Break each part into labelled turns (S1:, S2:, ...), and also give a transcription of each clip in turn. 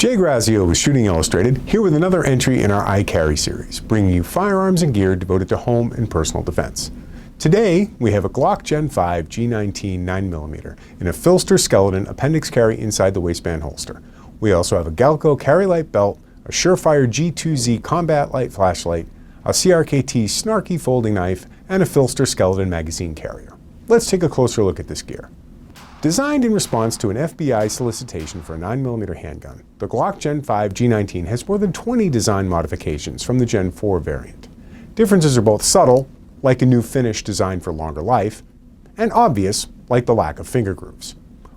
S1: Jay Grazio with Shooting Illustrated, here with another entry in our iCarry series, bringing you firearms and gear devoted to home and personal defense. Today, we have a Glock G19 Gen 9mm in a FIREARM skeleton appendix carry inside the waistband holster. We also have a Galco carry light belt, a Surefire G2Z combat light flashlight, a CRKT snarky folding knife, and a FIREARM skeleton magazine carrier. Let's take a closer look at this gear. Designed in response to an FBI solicitation for a 9mm handgun, the Glock G19 Gen has more than 20 design modifications from the Gen 4 variant. Differences are both subtle, like a new finish designed for longer life, and obvious, like the lack of finger grooves.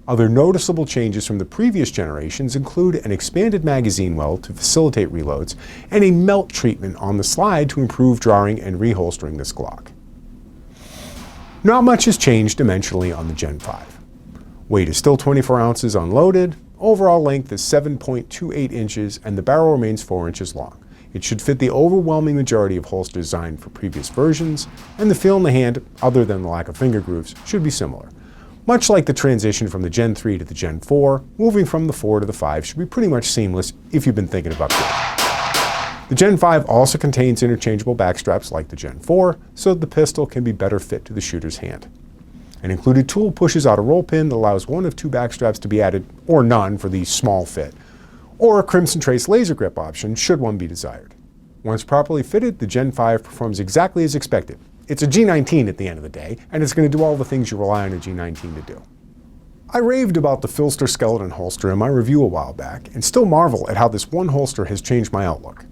S1: Other noticeable changes from the previous generations include an expanded magazine well to facilitate reloads, and a melt treatment on the slide to improve drawing and reholstering this Glock. Not much has changed dimensionally on the Gen 5. Weight is still 24 ounces unloaded, overall length is 7.28 inches, and the barrel remains 4 inches long. It should fit the overwhelming majority of holsters designed for previous versions, and the feel in the hand, other than the lack of finger grooves, should be similar. Much like the transition from the Gen 3 to the Gen 4, moving from the 4 to the 5 should be pretty much seamless if you've been thinking of upgrading. The Gen 5 also contains interchangeable backstraps like the Gen 4, so that the pistol can be better fit to the shooter's hand. An included tool pushes out a roll pin that allows one of two backstraps to be added, or none for the small fit, or a Crimson Trace laser grip option should one be desired. Once properly fitted, the Gen 5 performs exactly as expected. It's a G19 at the end of the day, and it's going to do all the things you rely on a G19 to do. I raved about the FIREARM skeleton holster in my review a while back, and still marvel at how this one holster has changed my outlook.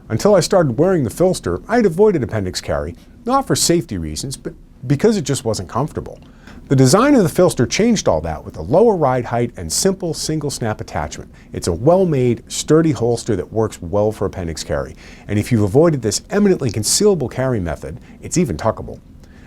S1: Until I started wearing the FIREARM, I had avoided appendix carry, not for safety reasons, but because it just wasn't comfortable. The design of the FIREARM changed all that with a lower ride height and simple single snap attachment. It's a well-made, sturdy holster that works well for appendix carry. And if you've avoided this eminently concealable carry method, it's even tuckable.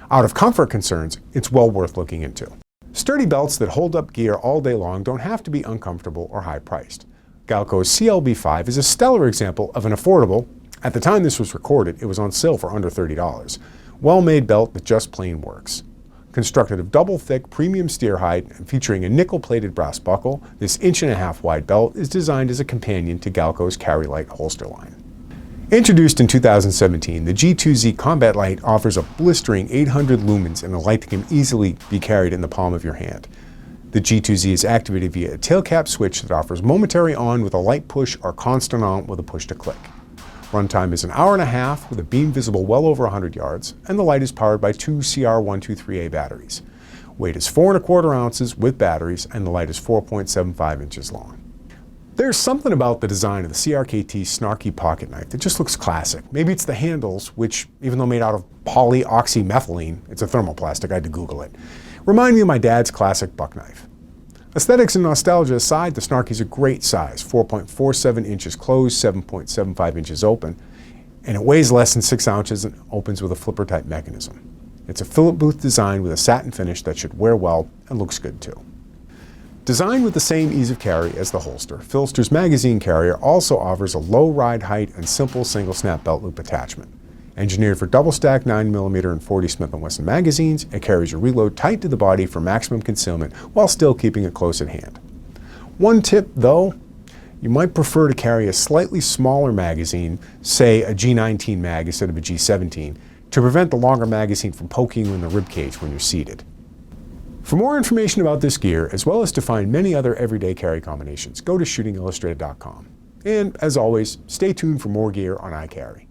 S1: Out of comfort concerns, it's well worth looking into. Sturdy belts that hold up gear all day long don't have to be uncomfortable or high-priced. Galco's CLB5 is a stellar example of an affordable, at the time this was recorded, it was on sale for under $30, well-made belt that just plain works. Constructed of double-thick premium steer hide and featuring a nickel-plated brass buckle, this 1.5-inch wide belt is designed as a companion to Galco's Carry Light holster line. Introduced in 2017, the G2Z Combat Light offers a blistering 800 lumens and a light that can easily be carried in the palm of your hand. The G2Z is activated via a tail cap switch that offers momentary on with a light push or constant on with a push to click. Runtime is an hour and a half with a beam visible well over 100 yards, and the light is powered by two CR123A batteries. Weight is 4¼ ounces with batteries, and the light is 4.75 inches long. There's something about the design of the CRKT snarky pocket knife that just looks classic. Maybe it's the handles, which, even though made out of polyoxymethylene, it's a thermoplastic, I had to Google it, remind me of my dad's classic buck knife. Aesthetics and nostalgia aside, the snarky's a great size, 4.47 inches closed, 7.75 inches open, and it weighs less than 6 ounces and opens with a flipper type mechanism. It's a Philip booth design with a satin finish that should wear well and looks good too. Designed with the same ease of carry as the holster, FIREARM's magazine carrier also offers a low ride height and simple single snap belt loop attachment. Engineered for double-stack 9mm and 40 Smith & Wesson magazines, it carries a reload tight to the body for maximum concealment while still keeping it close at hand. One tip though, you might prefer to carry a slightly smaller magazine, say a G19 mag instead of a G17, to prevent the longer magazine from poking you in the ribcage when you're seated. For more information about this gear, as well as to find many other everyday carry combinations, go to shootingillustrated.com. And as always, stay tuned for more gear on iCarry.